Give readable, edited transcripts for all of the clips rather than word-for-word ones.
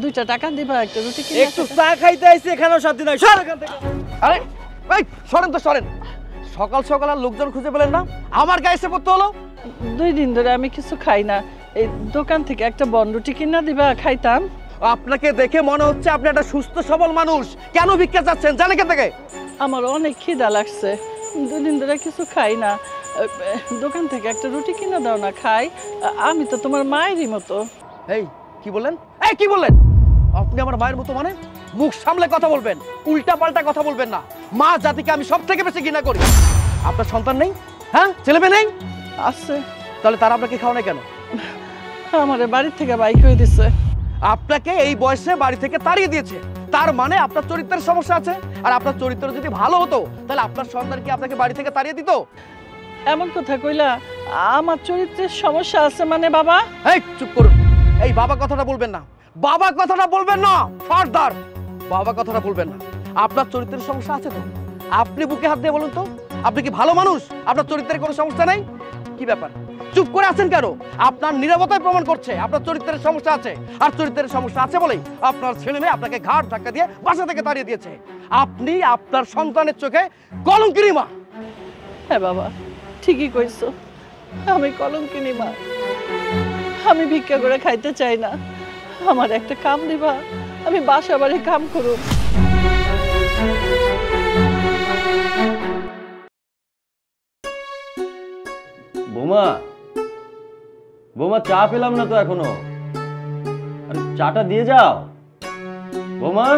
2টা টাকা দিবা, একটা রুটি কিনে একটু চা খাইতে আইছি, এখানেও শান্তি নাই। সর এখান থেকে। আরে ভাই সরেন তো, সরেন। সকাল সকাল আর লোকজন খুঁজে পেলেন না, আমার গায়ে এসে পড়তে হলো। 2 দিন ধরে আমি কিছু খাই না, এই দোকান থেকে একটা বনরুটি কিনে দিবা, খাইতাম। আপনাকে দেখে মনে হচ্ছে আপনি একটা সুস্থ সবল মানুষ। কেন ভিক্ষা চাচ্ছেন জানেন কেন থেকে? আমার অনেক খিদা লাগছে, 2 দিন ধরে কিছু খাই না। দোকান থেকে একটা রুটি কিনে দাও না, খাই। আমি তো তোমার মায়েরই মতো। এই কি বললেন? এই কি বললেন? আপনি আমার মায়ের মতো মানে? মুখ সামলে কথা বলবেন, উল্টা পাল্টা কথা বলবেন না। মা জাতিকে আমি সব থেকে বেশি ঘৃণা করি। আপনার সন্তান নেই? হ্যাঁ, ছেলে মেয়ে নেই? আছে। তাহলে তারা আপনাকে খাওয়ায় কেন? আমারে বাড়ি থেকে বাইক হয়ে দিছে। আপনাকে এই বয়সে বাড়ি থেকে তাড়িয়ে দিয়েছে, তার মানে আপনার চরিত্রের সমস্যা আছে। আর আপনার চরিত্র যদি ভালো হতো তাহলে আপনার সন্তান কি আপনাকে বাড়ি থেকে তাড়িয়ে দিত? এমন কথা কইলা, আমার চরিত্রের সমস্যা আছে মানে বাবা? এই চুপ করুন। এই বাবা কথাটা বলবেন না, বাবা কথাটা বলবেন না। ফারদার বাবা কথাটা বলবেন না। আপনার চরিত্রের সমস্যা আছে তো? আপনি বুকে হাত দিয়ে বলুন তো, আপনি কি ভালো মানুষ? আপনার চরিত্রের কোনো সমস্যা নেই? কি ব্যাপার, চুপ করে আছেন কেন? আপনার নীরবতাই প্রমাণ করছে আপনার চরিত্রের সমস্যা আছে। আর চরিত্রের সমস্যা আছে বলেই আপনার ছেলে মেয়ে আপনাকে ঘাট ধাক্কা দিয়ে বাসা থেকে তাড়িয়ে দিয়েছে। আপনি আপনার সন্তানের চোখে কলঙ্কিনী মা। হ্যাঁ বাবা, ঠিকই কইছো, আমি কলঙ্কিনী মা। আমি ভিক্ষা করে খাইতে চাই না, আমার একটা কাম দিবা, আমি বাসা বাড়ি কাম করুম। বোমা, বোমা চা পেলাম না তো এখনো। আরে চাটা দিয়ে যাও বোমা।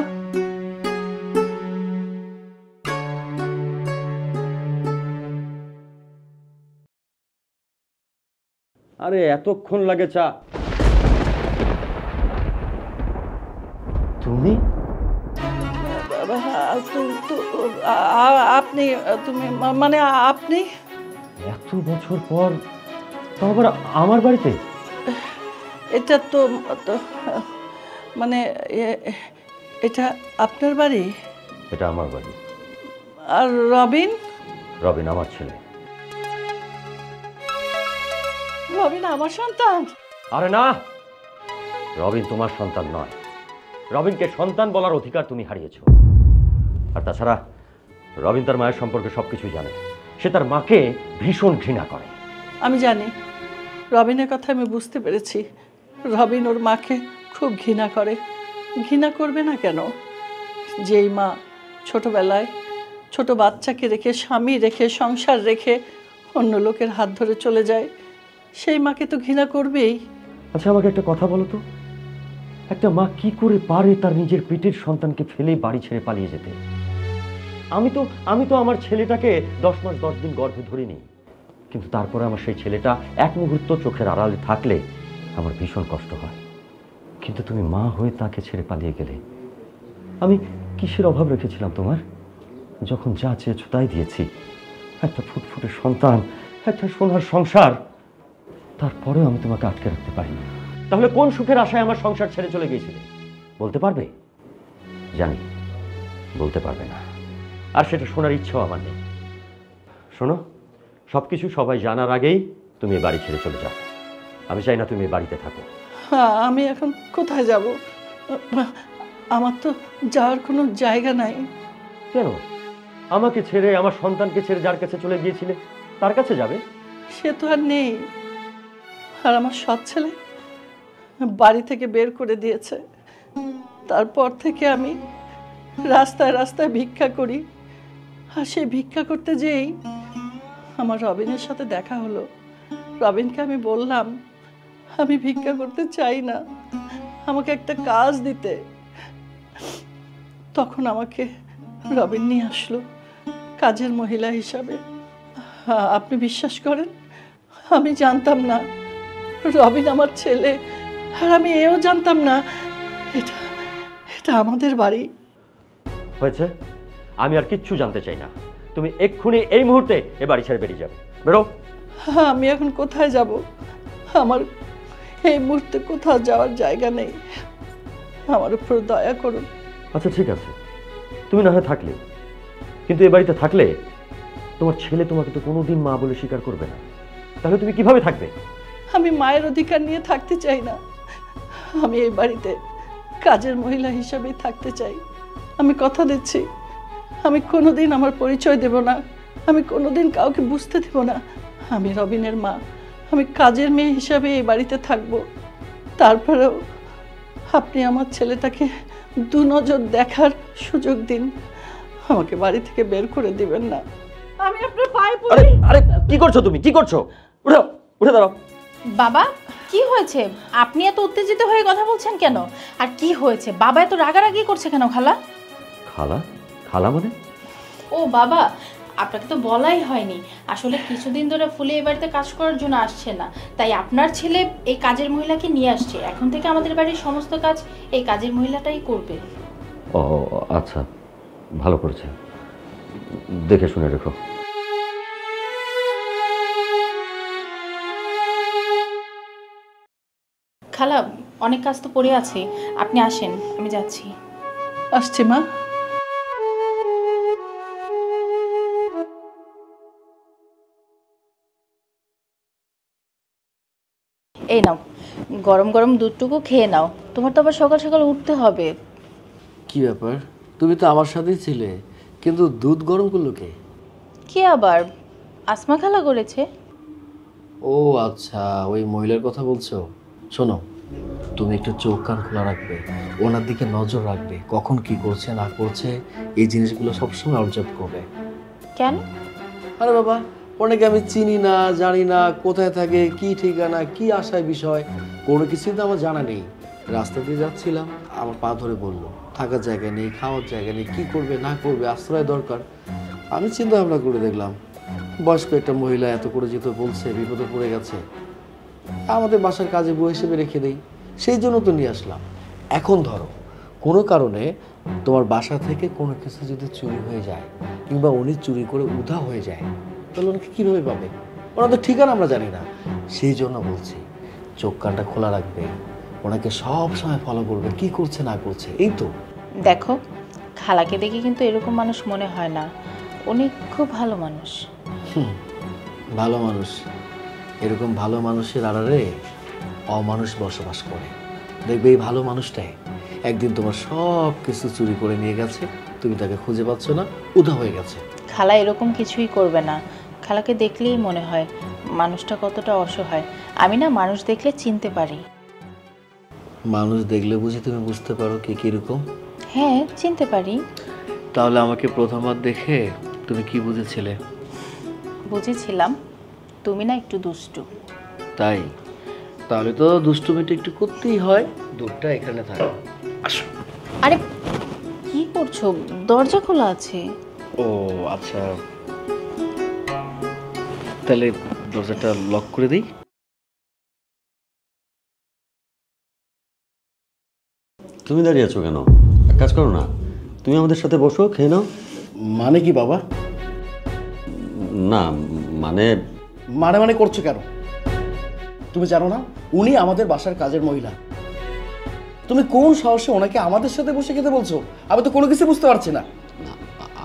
আরে এতক্ষণ লাগে চা? তুমি? আপনি, তুমি মানে আপনি? এত বছর পর তাও আবার আমার বাড়িতে? এটা তো মানে এটা আপনার বাড়ি? এটা আমার বাড়ি। আর রবিন? রবিন আমার ছেলে। রবিন আমার সন্তান? আরে না, রবিন তোমার সন্তান নয়। রবিনকে সন্তান বলার অধিকার তুমি হারিয়েছো। আর তাছাড়া রবিন তার মায়ের সম্পর্কে সবকিছু জানে। সে তার মাকে ভীষণ ঘৃণা করে। আমি জানি, রবিনের কথা আমি বুঝতে পেরেছি। রবিন ওর মাকে খুব ঘৃণা করে। ঘৃণা করবে না কেন? যেই মা ছোটবেলায় ছোট বাচ্চাকে রেখে, স্বামী রেখে, সংসার রেখে অন্য লোকের হাত ধরে চলে যায়, সেই মাকে তো ঘৃণা করবেই। আচ্ছা আমাকে একটা কথা বলো তো, একটা মা কি করে পারে তার নিজের পেটের সন্তানকে ফেলে বাড়ি ছেড়ে পালিয়ে যেতে? আমি তো আমার ছেলেটাকে 10 মাস 10 দিন গর্ভে ধরিনি, কিন্তু তারপরে আমার সেই ছেলেটা এক মুহূর্ত চোখের আড়ালে থাকলে আমার ভীষণ কষ্ট হয়। কিন্তু তুমি মা হয়ে তাকে ছেড়ে পালিয়ে গেলে। আমি কিসের অভাব রেখেছিলাম তোমার? যখন যা চেয়েছো তাই দিয়েছি, একটা ফুটফুটে সন্তান, একটা সোনার সংসার। তারপরেও আমি তোমাকে আটকে রাখতে পারিনি। তাহলে কোন সুখের আশায় আমার সংসার ছেড়ে চলে গিয়েছিলে বলতে পারবে? জানি বলতে পারবে না, আর সেটা শোনার ইচ্ছাও আমার নেই। শোনো, সবকিছু সবাই জানার আগেই তুমি বাড়ি ছেড়ে চলে যাও। আমি চাই না তুমি বাড়িতে থাকো। আমি এখন কোথায় যাব? আমার তো যাওয়ার কোনো জায়গা নাই। কেন? আমাকে ছেড়ে, আমার সন্তানকে ছেড়ে যার কাছে চলে গিয়েছিলে তার কাছে যাবে? সে তো আর নেই। আর আমার সৎ ছেলে বাড়ি থেকে বের করে দিয়েছে। তারপর থেকে আমি রাস্তায় রাস্তায় ভিক্ষা করি। আর সেই ভিক্ষা করতে যেই আমার রবিনের সাথে দেখা হলো। রবিনকে আমি বললাম আমি ভিক্ষা করতে চাই না, আমাকে একটা কাজ দিতে। তখন আমাকে রবিন নিয়ে আসলো কাজের মহিলা হিসাবে। আপনি বিশ্বাস করেন, আমি জানতাম না রবিন আমার ছেলে। আর আমি এও জানতাম না এটা এটা আমাদের বাড়ি। হয়েছে, আমি আর কিচ্ছু জানতে চাই না। তুমি এক্ষুনি এই মুহূর্তে এ বাড়ি ছেড়ে বেরিয়ে যাবে। বেরো। আমি এখন কোথায় যাব? আমার এই মুহূর্তে কোথাও যাওয়ার জায়গা নেই। আমার উপর দয়া করুন। আচ্ছা ঠিক আছে, তুমি না হয় থাকলে, কিন্তু এ বাড়িতে থাকলে তোমার ছেলে তোমাকে তো কোনোদিন মা বলে স্বীকার করবে না। তাহলে তুমি কিভাবে থাকবে? আমি মায়ের অধিকার নিয়ে থাকতে চাই না। আমি এই বাড়িতে কাজের মহিলা হিসাবেই থাকতে চাই। আমি কথা দিচ্ছি, আমি কোনোদিন আমার পরিচয় দেব না, আমি কোনোদিন কাউকে বুঝতে দেব না আমি রবিনের মা। আমি কাজের মেয়ে হিসাবে এই বাড়িতে থাকব। তারপরেও আপনি আমার ছেলেটাকে দু নজর দেখার সুযোগ দিন, আমাকে বাড়ি থেকে বের করে দিবেন না। আমি আপনার পায়ে আরে পড়ি। আরে কি করছো তুমি, কি করছো? উঠো, উঠে দাঁড়াও। বাবা কি হয়েছে? আপনি এত উত্তেজিত হয়ে কথা বলছেন কেন? আর কি হয়েছে? বাবা এত রাগারাগি করছে কেন খালা? খালা? খালা মানে? ও বাবা, আপনাকে তো বলাই হয়নি। আসলে কিছুদিন ধরে ফুলে এই বাড়িতে কাজ করার জন্য আসছে না, তাই আপনার ছেলে এই কাজের মহিলাকে নিয়ে আসছে। এখন থেকে আমাদের বাড়ির সমস্ত কাজ এই কাজের মহিলাটাই করবে। ও আচ্ছা, ভালো করেছে, দেখে শুনে রেখো। খালা, অনেক কাজ তো পড়ে আছে, আপনি আসেন, আমি যাচ্ছি। আসছি মা। এই নাও, গরম গরম দুধটুকু খেয়ে নাও। তোমার তো আবার সকাল সকাল উঠতে হবে। কি ব্যাপার, তুমি তো আমার সাথেই ছিলে, কিন্তু দুধ গরম করলো কে? কি আবার? আসমা খালা করেছে। ও আচ্ছা, ওই মহিলার কথা বলছো। শোনো, তুমি একটু চোখ কান খোলা রাখবে, ওনার দিকে নজর রাখবে, কখন কি করছে না করছে এই জিনিসগুলো সবসময় অবজার্ভ করবে। কেন? আরে বাবা, অনেকে আমি চিনি না, জানি না কোথায় থাকে, কি ঠিকানা, কি আশায় বিষয়, কোনো কিছুই তো আমার জানা নেই। রাস্তা দিয়ে যাচ্ছিলাম, আমার পা ধরে বললো থাকার জায়গা নেই, খাওয়ার জায়গা নেই, কি করবে না করবে, আশ্রয় দরকার। আমি চিন্তা ভাবনা করে দেখলাম বয়স্ক একটা মহিলা এত করে যেতে বলছে, বিপদে পড়ে গেছে, আমাদের বাসার কাজে বউ হিসেবে রেখে দেই, সেই জন্য তো নিয়ে আসলাম। এখন ধরো কোনো কারণে তোমার বাসা থেকে কোনো কিছু যদি চুরি হয়ে যায়, কিংবা উনি চুরি করে উধাও হয়ে যায়, তাহলে ওনাকে কীভাবে পাবে? ওরা তো ঠিকানা আমরা জানি না। সেই জন্য বলছি চোখ কানটা খোলা রাখবে, ওনাকে সব সময় ফলো করবে, কি করছে না করছে। এই তো দেখো, খালাকে দেখে কিন্তু এরকম মানুষ মনে হয় না, উনি খুব ভালো মানুষ। ভালো মানুষ, এরকম ভালো মানুষের আড়ালে অমানুষ বসবাস করে। দেখবে এই ভালো মানুষটাই একদিন তোমার সব কিছু চুরি করে নিয়ে গেছে, তুমি তাকে খুঁজে পাচ্ছ না, উধাও হয়ে গেছে। খালা এরকম কিছুই করবে না। খালাকে দেখলেই মনে হয় মানুষটা কতটা অসহায়। আমি না মানুষ দেখলে চিনতে পারি। মানুষ দেখলে বুঝি তুমি বুঝতে পারো কে কিরকম? হ্যাঁ, চিনতে পারি। তাহলে আমাকে প্রথমবার দেখে তুমি কি বুঝেছিলে? বুঝেছিলাম তুমি না একটু দুষ্টু। তাই? তাহলে তো দুষ্টুমিটা একটু করতেই হয়। দুধটা এখানে থাকে, আসো। আরে কি করছো? দরজা খোলা আছে। ও আচ্ছা, তাহলে দরজাটা লক করে দিই। তুমি দাঁড়িয়ে আছো কেন? এক কাজ করো না, তুমি আমাদের সাথে বসো, খেয়ে নাও। মানে কি বাবা? না মানে মানে মানে করছো কেন? তুমি জানো না উনি আমাদের বাসার কাজের মহিলা? তুমি কোন সাহসে ওনাকে আমাদের সাথে বসে খেতে বলছো? আমি তো কোনো কিছু বুঝতে পারছি না।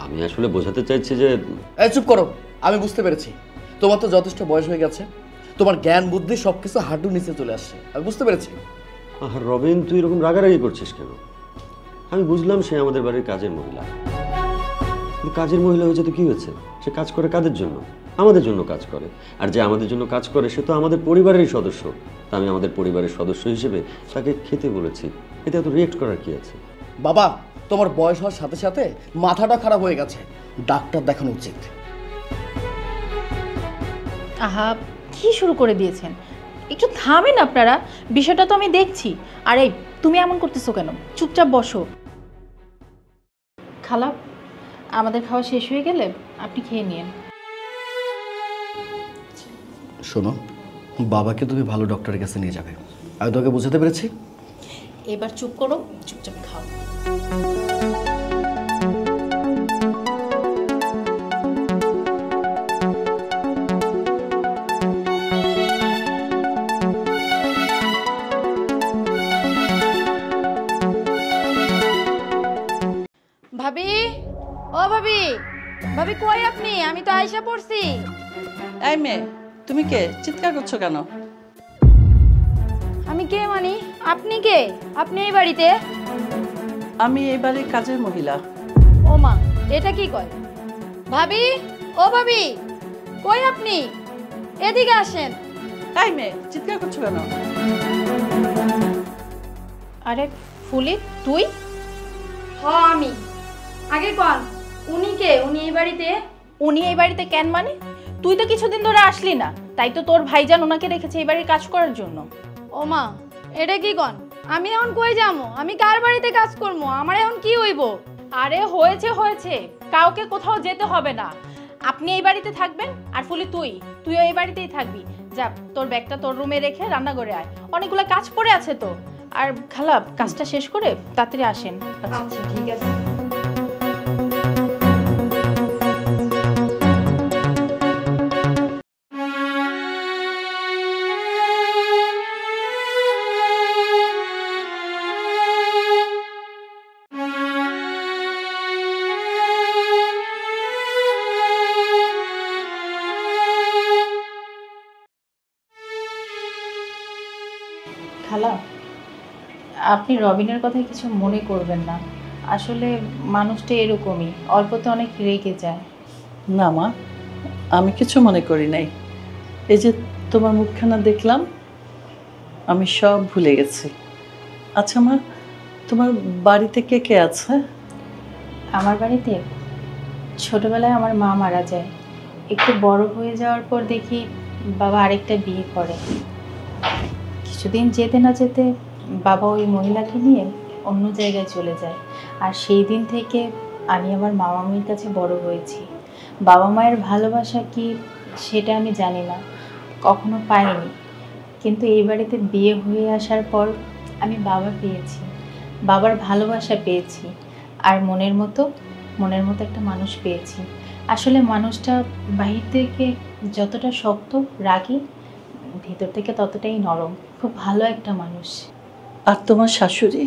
আমি আসলে বোঝাতে চাইছি যে এই চুপ করো, আমি বুঝতে পেরেছি। তোমার তো যথেষ্ট বয়স হয়ে গেছে, তোমার জ্ঞান বুদ্ধি সবকিছু হাঁটুর নিচে চলে আসছে, আমি বুঝতে পেরেছি। রবিন, তুই এরকম রাগারাগি করছিস কেন? আমি বুঝলাম সে আমাদের বাড়ির কাজের মহিলা, কিন্তু কাজের মহিলা হয়েছে তো কি হয়েছে? সে কাজ করে কাদের জন্য? আমাদের জন্য কাজ করে। আর যে আমাদের জন্য কাজ করে সে তো আমাদের পরিবারেরই সদস্য। তা আমি আমাদের পরিবারের সদস্য হিসেবে তাকে খেতে বলেছি, এতে এত রিয়েক্ট করার কি আছে? বাবা, তোমার বয়স হওয়ার সাথে সাথে মাথাটা খারাপ হয়ে গেছে, ডাক্তার দেখানো উচিত। আহা, কি শুরু করে দিয়েছেন? একটু থামেন আপনারা, বিষয়টা তো আমি দেখছি। আরে তুমি এমন করতেছো কেন? চুপচাপ বসো। খালা, আমাদের খাওয়া শেষ হয়ে গেলে আপনি খেয়ে নিন। শোনো, বাবাকে তুমি ভালো ডক্টরের কাছে নিয়ে যাবে, আমি তোকে বুঝাতে পেরেছি। এবার চুপ করো, চুপচাপ খাও। ভাবি, ও ভাবি, ভাবি কই আপনি? আমি তো আয়শা পড়ছি। এই মেয়ে, তুমি কে? চিৎকার করছো কেন? আমি কে মানি? আপনি কে? আপনি এই বাড়িতে? আমি এই বাড়ির কাজের মহিলা। ও মা, এটা কি কয়? ভাবি, ও ভাবি, কই আপনি? এদিকে আসেন। এই মেয়ে, চিৎকার করছো কেন? আরে ফুলি, তুই? আমি। আগে কন, উনি কে? উনি এই বাড়িতে? উনি এই বাড়িতে কেন মানে? তুই তো কিছুদিন ধরে আসলি না, তাই তো তোর ভাইজান ওনাকে রেখেছে এই বাড়ির কাজ করার জন্য। ও মা, এটা কি কন? আমি এখন কই যাবো? আমি কার বাড়িতে কাজ করবো? আমার এখন কি হইব? আরে হয়েছে হয়েছে, কাউকে কোথাও যেতে হবে না। আপনি এই বাড়িতে থাকবেন, আর ফুলি তুইও এই বাড়িতেই থাকবি। যা, তোর ব্যাগটা তোর রুমে রেখে রান্নাঘরে আয়, অনেকগুলো কাজ পড়ে আছে তো। আর খালা, কাজটা শেষ করে তাড়াতাড়ি আসেন। আচ্ছা ঠিক আছে। খালা, আপনি রবিনের কথায় কিছু মনে করবেন না। আসলে মানুষটা এরকমই, অল্পতে অনেক রেগে যায়। না মা, আমি কিছু মনে করি নাই। এই যে তোমার মুখখানা দেখলাম, আমি সব ভুলে গেছি। আচ্ছা মা, তোমার বাড়িতে কে কে আছে? আমার বাড়িতে ছোটবেলায় আমার মা মারা যায়। একটু বড় হয়ে যাওয়ার পর দেখি বাবা আরেকটা বিয়ে করে। কিছুদিন যেতে না যেতে বাবা ওই মহিলাকে নিয়ে অন্য জায়গায় চলে যায়। আর সেই দিন থেকে আমি আমার মামা মামির কাছে বড় হয়েছি। বাবা মায়ের ভালোবাসা কি সেটা আমি জানি না, কখনো পাইনি। কিন্তু এই বাড়িতে বিয়ে হয়ে আসার পর আমি বাবা পেয়েছি, বাবার ভালোবাসা পেয়েছি, আর মনের মতো একটা মানুষ পেয়েছি। আসলে মানুষটা বাহির থেকে যতটা শক্ত রাগী, ভিতর থেকে ততটাই নরম। খুব ভালো একটা মানুষ। আর তোমার শাশুড়ি?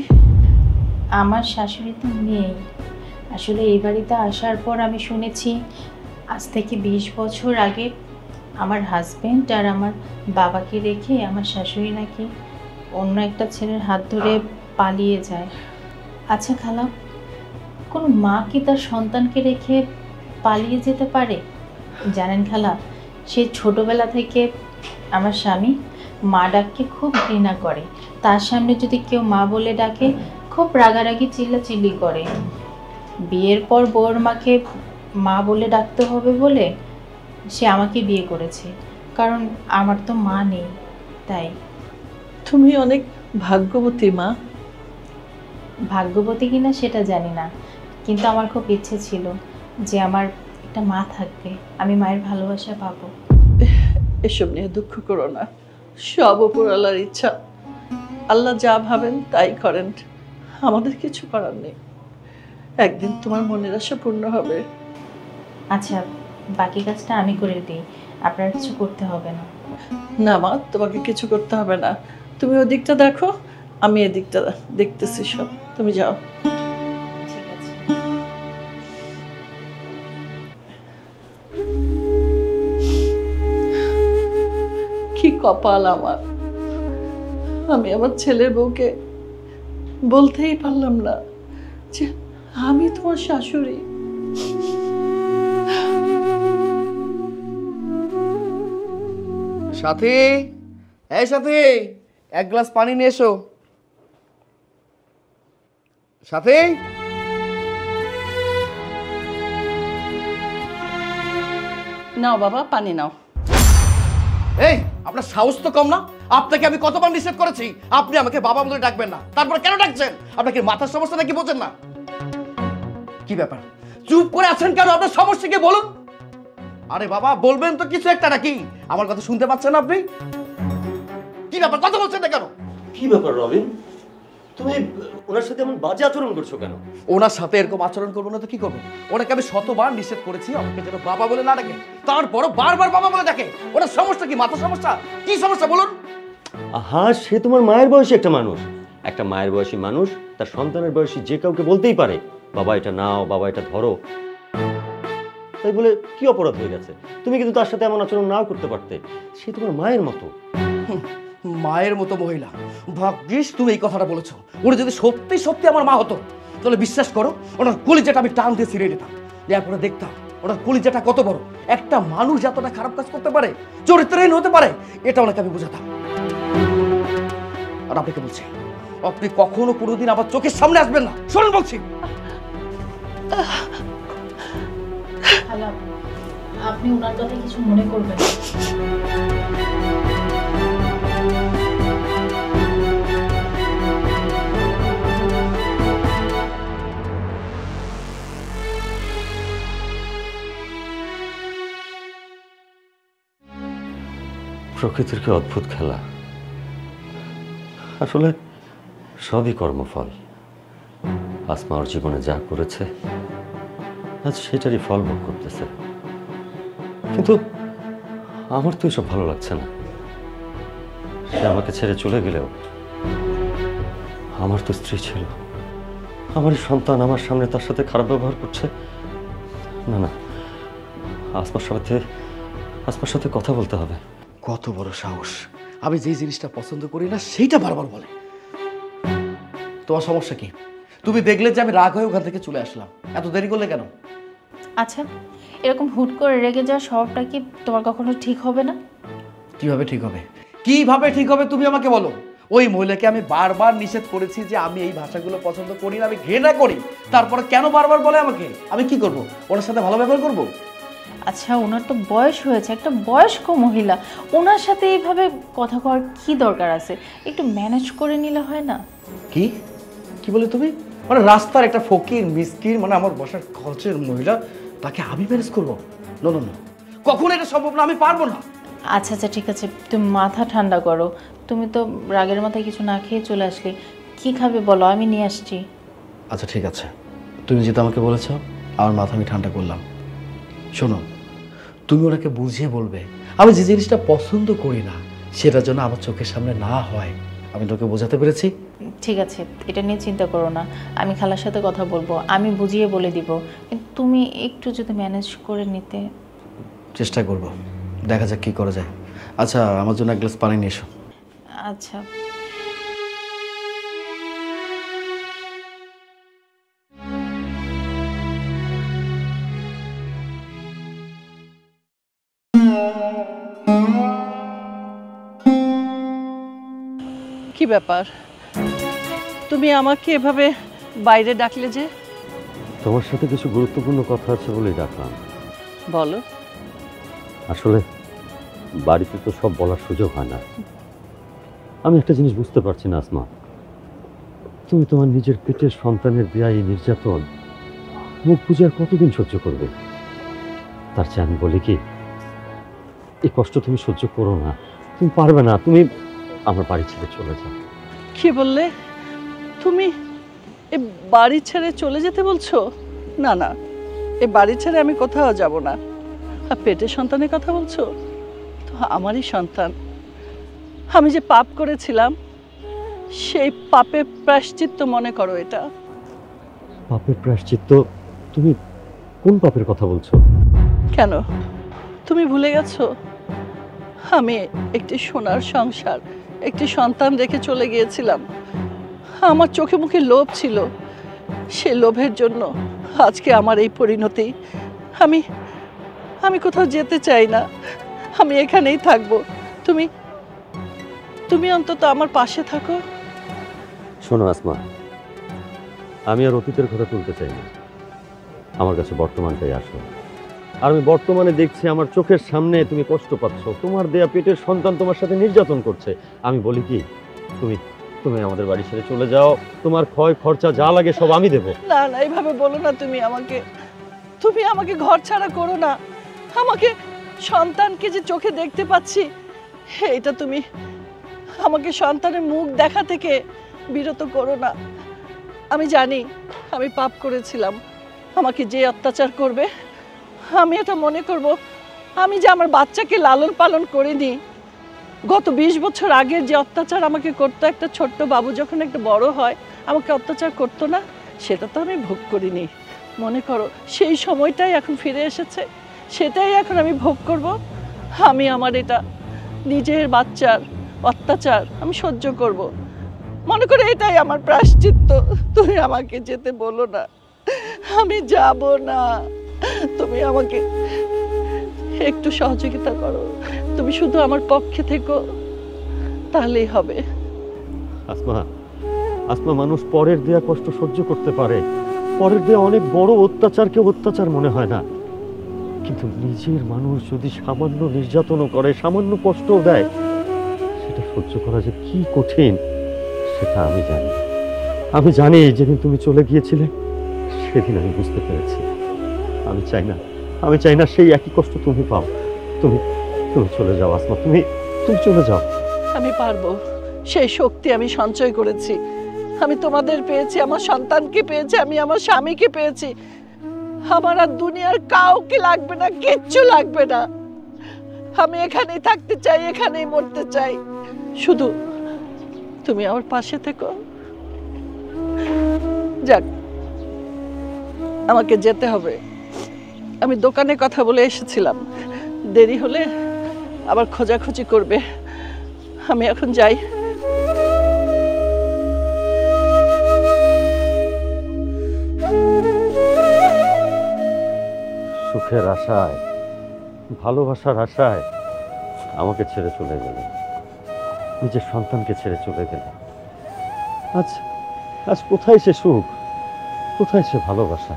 আমার শাশুড়ি তো নেই। আসলে এই বাড়িতে আসার পর আমি শুনেছি আজ থেকে 20 বছর আগে আমার হাজবেন্ড আর আমার বাবাকে রেখে আমার শাশুড়ি নাকি অন্য একটা ছেলের হাত ধরে পালিয়ে যায়। আচ্ছা খালা, কোন মা কি তার সন্তানকে রেখে পালিয়ে যেতে পারে? জানেন খালা, সে ছোটবেলা থেকে আমার স্বামী মা ডাককে খুব ঘৃণা করে। তার সামনে যদি কেউ মা বলে ডাকে খুব রাগারাগি চিল্লাচিল্লি করে। বিয়ের পর বউর মাকে মা বলে ডাকতে হবে বলে সে আমাকে বিয়ে করেছে, কারণ আমার তো মা নেই। তাই। তুমি অনেক ভাগ্যবতী মা। ভাগ্যবতী কিনা সেটা জানি না, কিন্তু আমার খুব ইচ্ছে ছিল যে আমার একটা মা থাকবে, আমি মায়ের ভালোবাসা পাবো। এসব নিয়ে দুঃখ করো না, সব উপরওয়ালার ইচ্ছা। আল্লাহ যা ভাবেন তাই করেন, আমাদের কিছু করার নেই। একদিন তোমার মনের আশা পূর্ণ হবে। আচ্ছা, বাকি কাজটা আমি করে দিই, আপনার কিছু করতে হবে না। না মা, তোমাকে কিছু করতে হবে না। তুমি ওদিকটা দেখো, আমি এদিকটা দেখতেছি সব। তুমি যাও। ঠিক আছে। কি কপাল আমার, আমি আমার ছেলের বউকে বলতেই পারলাম না যে আমি তোমার শাশুড়ি। সাথী, এই সাথী, এক গ্লাস পানি নিয়ে এসো। সাথী, নাও বাবা, পানি নাও। এই আপনার সাহস তো কম না? আপনাকে আমি কতবার নিষেধ করেছি আপনি আমাকে বাবা বলে ডাকবেন না, তারপরে কেন ডাকছেন? আপনাকে মাথার সমস্যা নাকি বোঝেন না? কি ব্যাপার, চুপ করে আছেন কেন? আপনার সমস্যা কি বলুন? আরে বাবা, বলবেন তো কিছু একটা নাকি? আমার কথা শুনতে পাচ্ছেন আপনি? কি ব্যাপার, কথা বলছেন না কেন? কি ব্যাপার রবিন, তুমি ওনার সাথে এমন বাজে আচরণ করছো কেন? ওনার সাথে এরকম আচরণ করবো না তো কি করবো? ওনাকে আমি শতবার নিষেধ করেছি আমাকে যেন বাবা বলে না ডাকে, তারপরও বারবার বাবা বলে ডাকে। ওনার সমস্যা কি? মাথা সমস্যা? কি সমস্যা বলুন? আহা, সে তোমার মায়ের বয়সী একটা মানুষ। একটা মায়ের বয়সী মানুষ তার সন্তানের বয়সী যে কাউকে বলতেই পারে বাবা এটা নাও, বাবা এটা ধরো। তাই বলে কি অপরাধ হয়ে গেছে? তুমি কিন্তু তার সাথে এমন আচরণ নাও করতে পারতে, সে তোমার মায়ের মতো। মায়ের মতো মহিলা? ভাগ্যিস তুমি এই কথাটা বলেছো। ওরা যদি সত্যি সত্যি আমার মা হতো তাহলে বিশ্বাস করো ওনার কলিজাটা আমি টান দিয়ে ছিঁড়ে নিতাম, এরপরে দেখতাম ওনার কলিজাটা কত বড়। একটা মানুষ যতটা খারাপ কাজ করতে পারে, চরিত্রহীন হতে পারে, এটা ওনাকে আমি বুঝাতাম। আর আপনাকে বলছি, আপনি কখনো কোনোদিন আবার চোখের সামনে আসবেন না, শোনেন বলছি। খালা, আপনি ওনার কথা কিছু মনে করবেন না। প্রকৃতির কি অদ্ভুত খেলা। আসলে সবই কর্মফল। আসমা ওর জীবনে যা করেছে আজ সেটারই ফল ভোগ করতেছে, কিন্তু আমার তো এসব ভালো লাগছে না। সে আমাকে ছেড়ে চলে গেলেও আমার তো স্ত্রী ছিল, আমারই সন্তান আমার সামনে তার সাথে খারাপ ব্যবহার করছে। না না, আসমার সাথে কথা বলতে হবে। কত বড় সাহস! আমি যে জিনিসটা পছন্দ করি না সেইটা বারবার বলে। তোমার সমস্যা কি? তুমি দেখলে যে আমি রাগ হয়ে ওখান থেকে চলে আসলাম, এত দেরি করলে কেন? আচ্ছা, এরকম হুট করে রেগে যাওয়ার স্বভাবটা কি তোমার কখনো ঠিক হবে না? কিভাবে ঠিক হবে? কিভাবে ঠিক হবে তুমি আমাকে বলো। ওই মহিলাকে আমি বারবার নিষেধ করেছি যে আমি এই ভাষাগুলো পছন্দ করি না, আমি ঘৃণা করি, তারপরে কেন বারবার বলে আমাকে? আমি কি করব? ওনার সাথে ভালো ব্যবহার করব? আচ্ছা, ওনার তো বয়স হয়েছে, একটা বয়স্ক মহিলা, ওনার সাথে এইভাবে কথা কওয়ার কি দরকার আছে? একটু ম্যানেজ করে নিলে হয় না? কি কি বলে তুমি? মানে রাস্তার একটা ফকির মিসকিন, মানে আমার বসার খরচের মহিলা, তাকে আমি ম্যানেজ করবো? না না না, কখনো এটা সম্ভব না, আমি পারবো না। আচ্ছা আচ্ছা, ঠিক আছে, তুমি মাথা ঠান্ডা করো। তুমি তো রাগের মাথায় কিছু না খেয়ে চলে আসলে, কি খাবে বলো, আমি নিয়ে আসছি। আচ্ছা ঠিক আছে, তুমি যেটা আমাকে বলেছো আমার মাথা আমি ঠান্ডা করলাম। শোনো, তুমি ওনাকে বুঝিয়ে বলবে আমি যে জিনিসটা পছন্দ করি না সেটা যেন আমার চোখের সামনে না হয়। আমি তোকে বোঝাতে পেরেছি? ঠিক আছে, এটা নিয়ে চিন্তা করো না, আমি খালার সাথে কথা বলবো, আমি বুঝিয়ে বলে দিব। কিন্তু তুমি একটু যদি ম্যানেজ করে নিতে। চেষ্টা করব, দেখা যাক কি করা যায়। আচ্ছা, আমার জন্য এক গ্লাস পানি নিয়ে এসো। আচ্ছা। কি ব্যাপার, তুমি আমাকে এভাবে বাইরে ডাকলে যে? তোমার সাথে কিছু গুরুত্বপূর্ণ কথা আছে বলেই ডাকলাম। বলো। আসলে বাড়িতে তো সব বলার সুযোগ হয় না। আমি একটা জিনিস বুঝতে পারছি না আসমা, তুমি তোমার নিজের পেটের সন্তানের দেয়া এই নির্যাতন মুখ বুঝে আর কতদিন সহ্য করবে? তার চেয়ে আমি বলি কি, এই কষ্ট তুমি সহ্য করো না, তুমি পারবে না, তুমি আমার বাড়ি ছেড়ে চলে যাও। কি বললে তুমি? এ বাড়ি ছেড়ে চলে যেতে বলছো? না না, এ বাড়ি ছেড়ে আমি কোথাও যাব না। আর পেটের সন্তানের কথা বলছো, তো আমারই সন্তান। আমি যে পাপ করেছিলাম সেই পাপের প্রায়শ্চিত্ত মনে করো এটা। পাপের প্রায়শ্চিত্ত? তুমি কোন পাপের কথা বলছো? কেন তুমি ভুলে গেছো? আমি একটি সোনার সংসার, একটি সন্তান রেখে চলে গিয়েছিলাম। আমার চোখে মুখে লোভ ছিল, সে লোভের জন্য আজকে আমার এই পরিণতি। আমি আমি কোথাও যেতে চাই না, আমি এখানেই থাকবো। তুমি তুমি অন্তত আমার পাশে থাকো। শোনো আসমা, আমি আর অতীতের কথা তুলতে চাই না, আমার কাছে বর্তমানটাই আসো। আর আমি বর্তমানে দেখছি আমার চোখের সামনে তুমি কষ্ট পাচ্ছ, তোমার দেয়া পেটের সন্তান তোমার সাথে নির্যাতন করছে। আমি বলি কি, তুমি তুমি আমাদের বাড়ি ছেড়ে চলে যাও, তোমার ক্ষয় খরচা যা লাগে সব আমি দেবো। না না, এইভাবে বলো না। তুমি আমাকে ঘর ছাড়া করো না। আমাকে সন্তানকে যে চোখে দেখতে পাচ্ছি, এইটা তুমি আমাকে সন্তানের মুখ দেখা থেকে বিরত করো না। আমি জানি আমি পাপ করেছিলাম, আমাকে যে অত্যাচার করবে আমি এটা মনে করব আমি যে আমার বাচ্চাকে লালন পালন করিনি। গত 20 বছর আগের যে অত্যাচার আমাকে করতো, একটা ছোট্ট বাবু যখন একটা বড় হয় আমাকে অত্যাচার করতো না, সেটা তো আমি ভোগ করিনি। মনে করো সেই সময়টাই এখন ফিরে এসেছে, সেটাই এখন আমি ভোগ করব। আমি আমার এটা নিজের বাচ্চার অত্যাচার আমি সহ্য করব। মনে করে এটাই আমার প্রায়শ্চিত্ত। তুমি আমাকে যেতে বলো না, আমি যাব না। তুমি আমাকে একটু সহযোগিতা করো, তুমি শুধু আমার পক্ষে থেকো, তাহলেই হবে। আসমা, আসমা, মানুষ পরের দেয়া কষ্ট সহ্য করতে পারে, পরের দেয়া অনেক বড় অত্যাচারকে অত্যাচার মনে হয় না, কিন্তু নিজের মানুষ যদি সামান্য নির্যাতনও করে, সামান্য কষ্টও দেয়, সেটা সহ্য করা যে কি কঠিন সেটা আমি জানি। আমি জানি যেদিন তুমি চলে গিয়েছিলে সেদিন আমি বুঝতে পেরেছি। আমি চাই না সেই একই কষ্ট তুমি পাও। তুমি তুমি চলে যাও আসমা, তুমি তুমি চলে যাও। আমি পারবো, সেই শক্তি আমি সঞ্চয় করেছি। আমি তোমাদের পেয়েছি, আমার সন্তানকে পেয়েছি, আমি আমার স্বামীকে পেয়েছি। আমার আর দুনিয়ার কাউকে লাগবে না, কিচ্ছু লাগবে না। আমি এখানেই থাকতে চাই, এখানেই মরতে চাই। শুধু তুমি আমার পাশে থেকো। যাক, আমাকে যেতে হবে। আমি দোকানে কথা বলে এসেছিলাম, দেরি হলে আবার খোঁজাখুঁজি করবে। আমি এখন যাই। সুখের আশায়, ভালোবাসার আশায় আমাকে ছেড়ে চলে গেলে, নিজের সন্তানকে ছেড়ে চলে গেলে। আজ আজ কোথায় সে সুখ, কোথায় সে ভালোবাসা?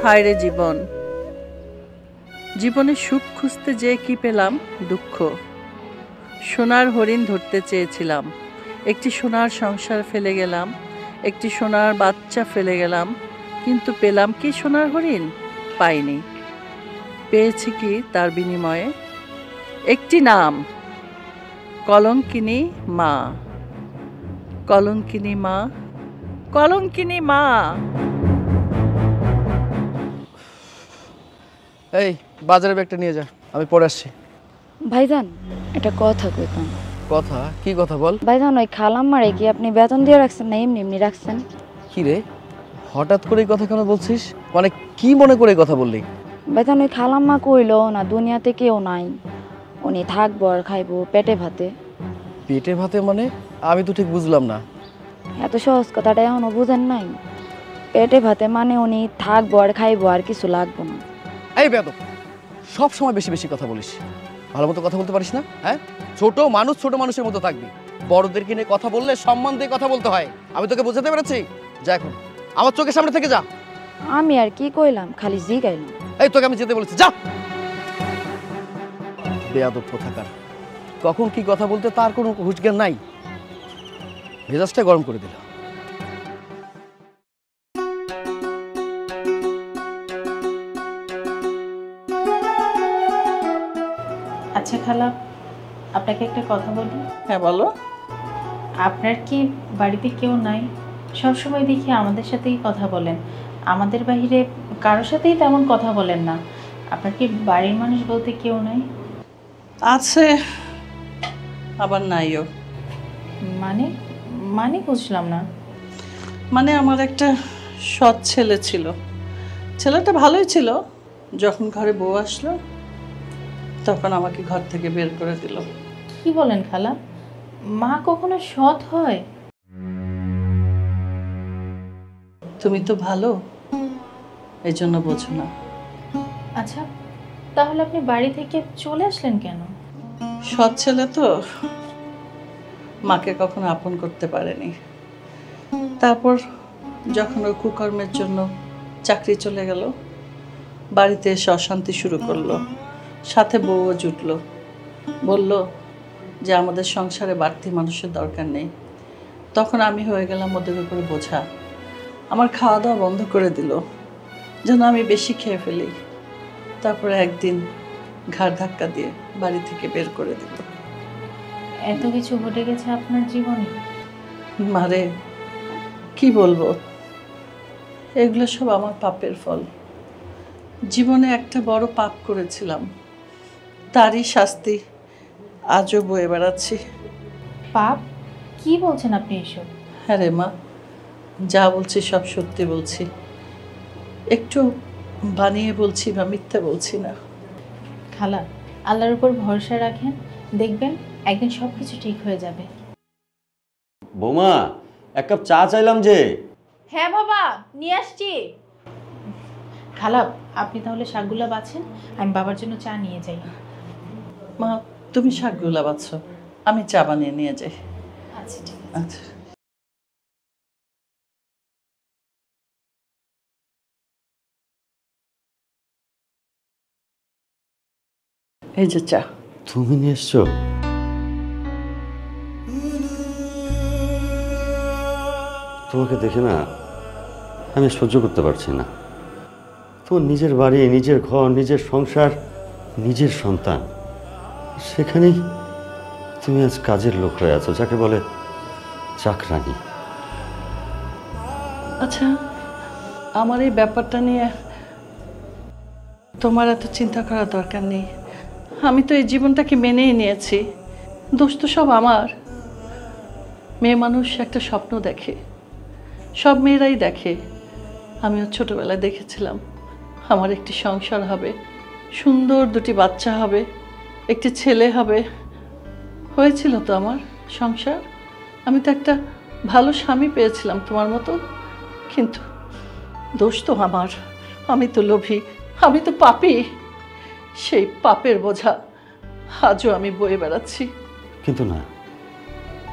হায় রে জীবন, জীবনে সুখ খুঁজতে যেয়ে কি পেলাম? দুঃখ। সোনার হরিণ ধরতে চেয়েছিলাম, একটি সোনার সংসার ফেলে গেলাম, একটি সোনার বাচ্চা ফেলে গেলাম, কিন্তু পেলাম কি সোনার হরিণ? পাইনি। পেয়েছি কি তার বিনিময়ে? একটি নাম, কলঙ্কিনী মা। কলঙ্কিনী মা, কলঙ্কিনী মা। এই বাজারে ব্যাগটা নিয়ে যা, আমি পরে আসছি। ভাইজান একটা কথা কইতাম। কথা? কি কথা বল। ভাইজান ওই খালাম্মারে কি আপনি বেতন দিয়ে রাখছেন না এমনি এমনি রাখছেন? কি রে, হঠাৎ করে এই কথা কেন বলছিস? মানে কি মনে করে এই কথা বললি? ভাইজান ওই খালাম্মা কইলো না দুনিয়াতে কেউ নাই, উনি থাকবো আর খাইবো পেটে ভাতে। পেটে ভাতে মানে? আমি তো ঠিক বুঝলাম না। এত সহজ কথাটা এখনো বুঝেন নাই? পেটে ভাতে মানে উনি থাকবো আর খাইবো, আর কিছু লাগবো না। এই বেয়াদব, সব সময় বেশি বেশি কথা বলিস, ভালো মতো কথা বলতে পারিস না? হ্যাঁ, ছোট মানুষ ছোট মানুষের মতো থাকবি। বড়দেরকে নিয়ে কথা বললে সম্মান দিয়ে কথা বলতে হয়। আমি তোকে বোঝাতে পেরেছি? যা এখন আমার চোখের সামনে থেকে যা। আমি আর কি কইলাম, খালি জিগাইলাম। এই তোকে আমি যেতে বলেছি, যা। বেয়াদব কোথাকার, কখন কি কথা বলতে তার কোনো হুঁশ জ্ঞান নাই। মেজাজটা গরম করে দিল। আচ্ছা খালা, আপনাকে একটা কথা বলি। হ্যাঁ বলো। আপনার কি বাড়িতে কেউ নাই? সবসময় দেখি আমাদের সাথেই কথা বলেন, আমাদের বাইরে কারোর সাথেই তেমন কথা বলেন না। আপনার কি বাড়ির মানুষ বলতে কেউ নাই? আছে, আবার নাইও। মানে মানে বুঝলাম না। মানে আমার একটা সৎ ছেলে ছিল, ছেলেটা ভালোই ছিল। যখন ঘরে বউ আসলো তখন আমাকে ঘর থেকে বের করে দিল। কি বলেন খালা, মা কখনো সৎ হয়? তুমি তো ভালো, এই জন্য বোঝো না। আচ্ছা, তাহলে আপনি বাড়ি থেকে চলে আসলেন কেন? সৎ ছেলে তো মাকে কখনো আপন করতে পারেনি। তারপর যখন ওর কুকর্মের জন্য চাকরি চলে গেল, বাড়িতে এসে অশান্তি শুরু করলো, সাথে বউও জুটলো। বলল যে আমাদের সংসারে বাড়তি মানুষের দরকার নেই। তখন আমি হয়ে গেলাম ওদের উপরে বোঝা। আমার খাওয়া দাওয়া বন্ধ করে দিল যেন আমি বেশি খেয়ে ফেলি। তারপরে একদিন ঘাড় ধাক্কা দিয়ে বাড়ি থেকে বের করে দিল। এত কিছু ঘটে গেছে আপনার জীবনে? মারে কি বলবো, এগুলো সব আমার পাপের ফল। জীবনে একটা বড় পাপ করেছিলাম, তারই শাস্তি আজও বয়ে বেড়াচ্ছি। পাপ? কি বলছেন আপনি এসব? হ্যাঁ রে মা, যা বলছি সব সত্যি বলছি। একটু বানিয়ে বলছি বা মিথ্যা বলছি না। খালা, আল্লাহর উপর ভরসা রাখেন, দেখবেন একদিন সব কিছু ঠিক হয়ে যাবে। বৌমা, এক কাপ চা চাইলাম যে। হ্যাঁ বাবা, নিয়ে আসছি। খালা, আপনি তাহলে শাকগুলা বাছেন, আমি বাবার জন্য চা নিয়ে যাই। মা, তুমি শাকগুলা বাছো, আমি চা বানিয়ে নিয়ে যাই। আচ্ছা, ঠিক আছে। আচ্ছা। এই যে চা। তুমি নিয়ে এসছো? তোমাকে দেখে না আমি সহ্য করতে পারছি না। তোমার নিজের বাড়ি, নিজের ঘর, নিজের সংসার, নিজের সন্তান, সেখানেই তুমি আজ কাজের লোক হয়ে আছো, যাকে বলে চাকরানি। আচ্ছা, আমার এই ব্যাপারটা নিয়ে তোমার এত চিন্তা করার দরকার নেই। আমি তো এই জীবনটাকে মেনেই নিয়েছি। দোষ তো সব আমার। মেয়ে মানুষ একটা স্বপ্ন দেখে, সব মেয়েরাই দেখে। আমিও ছোটবেলায় দেখেছিলাম আমার একটি সংসার হবে, সুন্দর দুটি বাচ্চা হবে, একটি ছেলে হবে। হয়েছিল তো আমার সংসার। আমি তো একটা ভালো স্বামী পেয়েছিলাম তোমার মতো। কিন্তু দোষ তো আমার। আমি তো লোভী, আমি তো পাপী। সেই পাপের বোঝা আজও আমি বয়ে বেড়াচ্ছি। কিন্তু না,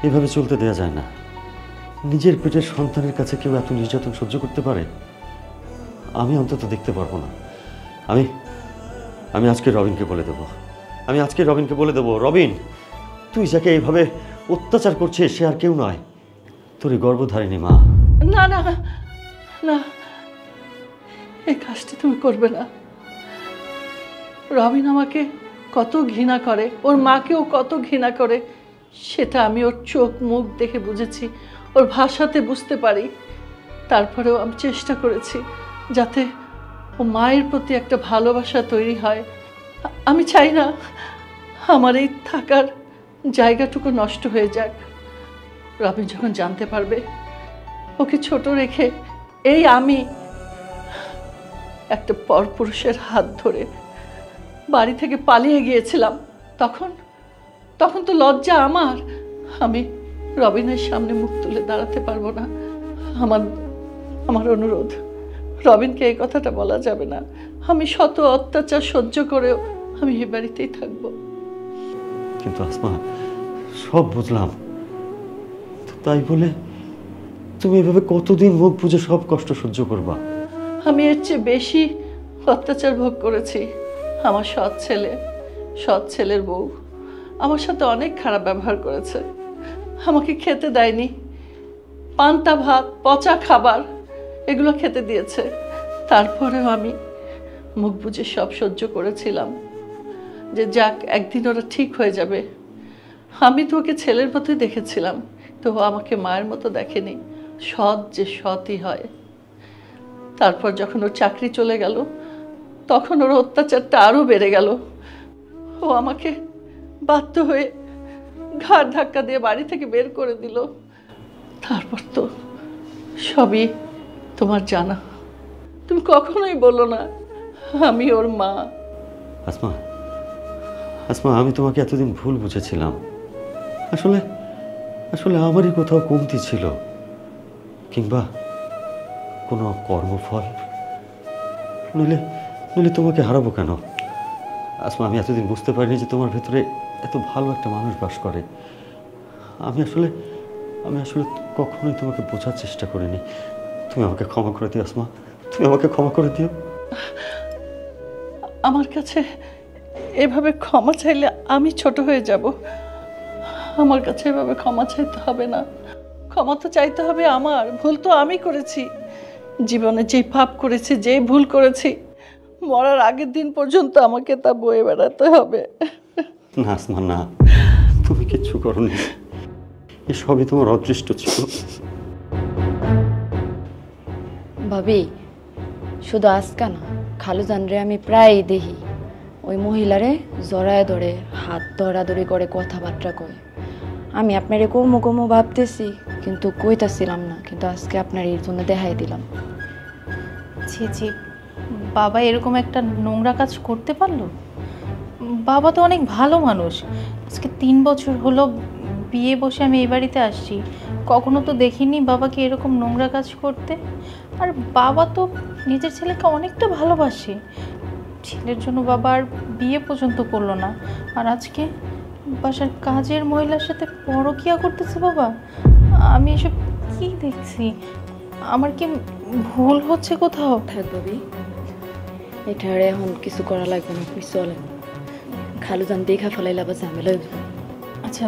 এভাবে চলতে দেয়া যায় না। নিজের পেটের সন্তানের কাছে কেউ এত নির্যাতন সহ্য করতে পারে? আমি অন্তত দেখতে পারবো না। আমি আজকে রবিনকে বলে দেবো। রবিন, তুই যাকে এইভাবে অত্যাচার করছিস সে আর কেউ নয়, তোর এই গর্ভধারিণী মা। না না না, এই কাজটি তুমি করবে না। রবিন আমাকে কত ঘৃণা করে, ওর মাকেও কত ঘৃণা করে, সেটা আমি ওর চোখ মুখ দেখে বুঝেছি, ওর ভাষাতে বুঝতে পারি। তারপরেও আমি চেষ্টা করেছি যাতে ও মায়ের প্রতি একটা ভালোবাসা তৈরি হয়। আমি চাই না আমার এই থাকার জায়গাটুকু নষ্ট হয়ে যাক। রবিন যখন জানতে পারবে ওকে ছোট রেখে এই আমি একটা পরপুরুষের হাত ধরে বাড়ি থেকে পালিয়ে গিয়েছিলাম, তখন তো লজ্জা আমার। আমি রবিনের সামনে মুখ তুলে দাঁড়াতে পারবো না। আমার অনুরোধ, রবিনকে এই কথাটা বলা যাবে না। আমি শত অত্যাচার সহ্য করেও আমি এ বাড়িতেই থাকবো। কিন্তু আসমা, সব বুঝলাম, তাই বলে তুমি এভাবে কতদিন মুখ বুঝে সব কষ্ট সহ্য করবা? আমি এর চেয়ে বেশি অত্যাচার ভোগ করেছি। আমার সৎ ছেলের বউ আমার সাথে অনেক খারাপ ব্যবহার করেছে। আমাকে খেতে দেয়নি, পান্তা ভাত, পচা খাবার এগুলো খেতে দিয়েছে। তারপরেও আমি মুখ বুজে সব সহ্য করেছিলাম যে যাক, একদিন ওরা ঠিক হয়ে যাবে। আমি তো ওকে ছেলের মতোই দেখেছিলাম, তো ও আমাকে মায়ের মতো দেখেনি। সৎ যে সৎই হয়। তারপর যখন ওর চাকরি চলে গেল, তখন ওর অত্যাচারটা আরও বেড়ে গেল। ও আমাকে বাধ্য হয়ে ঘাড় ধাক্কা দিয়ে বাড়ি থেকে বের করে দিল। তারপর তো সবই তোমার জানা। তুমি কখনোই বলো না আমি ওর মা। আসমা, আমি তোমাকে এতদিন ভুল বুঝেছিলাম। আসলে আমারই কোথাও কমতি ছিল, কিংবা কোনো কর্মফল। নইলে তোমাকে হারাবো কেন? আসমা, আমি এতদিন বুঝতে পারিনি যে তোমার ভেতরে এত ভালো একটা মানুষ বাস করে। আমি আসলে কখনোই তোমাকে বোঝার চেষ্টা করিনি। তুমি আমাকে ক্ষমা করে দিও আসমা, তুমি আমাকে ক্ষমা করে দিও। আমার কাছে এভাবে ক্ষমা চাইলে আমি ছোট হয়ে যাব। আমার কাছে এভাবে ক্ষমা চাইতে হবে না। ক্ষমা তো চাইতে হবে আমার। ভুল তো আমি করেছি। জীবনে যেই পাপ করেছি, যেই ভুল করেছি, মরার আগের দিন পর্যন্ত আমাকে তা বয়ে বেড়াতে হবে। না আসমা, না, তুমি কিচ্ছু করোনি। এসবই তোমার অদৃষ্ট ছিল। ভাবি, শুধু আজকা না, খালু জানরে আমি প্রায়ই দেখি ওই মহিলারে জড়ায় ধরে হাত ধরাধরি করে কথাবার্তা কয়। আমি আপনারে কমো ভাবতেছি, কিন্তু কইতাছিলাম না। কিন্তু আজকে আপনার এই জন্য দেখাই দিলাম। ছি ছি, বাবা এরকম একটা নোংরা কাজ করতে পারলো? বাবা তো অনেক ভালো মানুষ। আজকে 3 বছর হলো বিয়ে বসে আমি এই বাড়িতে আসছি, কখনো তো দেখিনি বাবাকে এরকম নোংরা কাজ করতে। আর বাবা তো নিজের ছেলেকে অনেকটা ভালোবাসে, ছেলের জন্য বাবা আর বিয়ে পর্যন্ত করলো না, আর আজকে বাসার কাজের মহিলার সাথে পরকীয়া করতেছে বাবা। আমি এসব কি দেখছি? আমার কি ভুল হচ্ছে কোথাও? থাক ভাবি, এটার এখন কিছু করা লাগবে না, আপনি চলেন। খালুজান দেখা ফেলাইলে আবার ঝামেলা হইব। আচ্ছা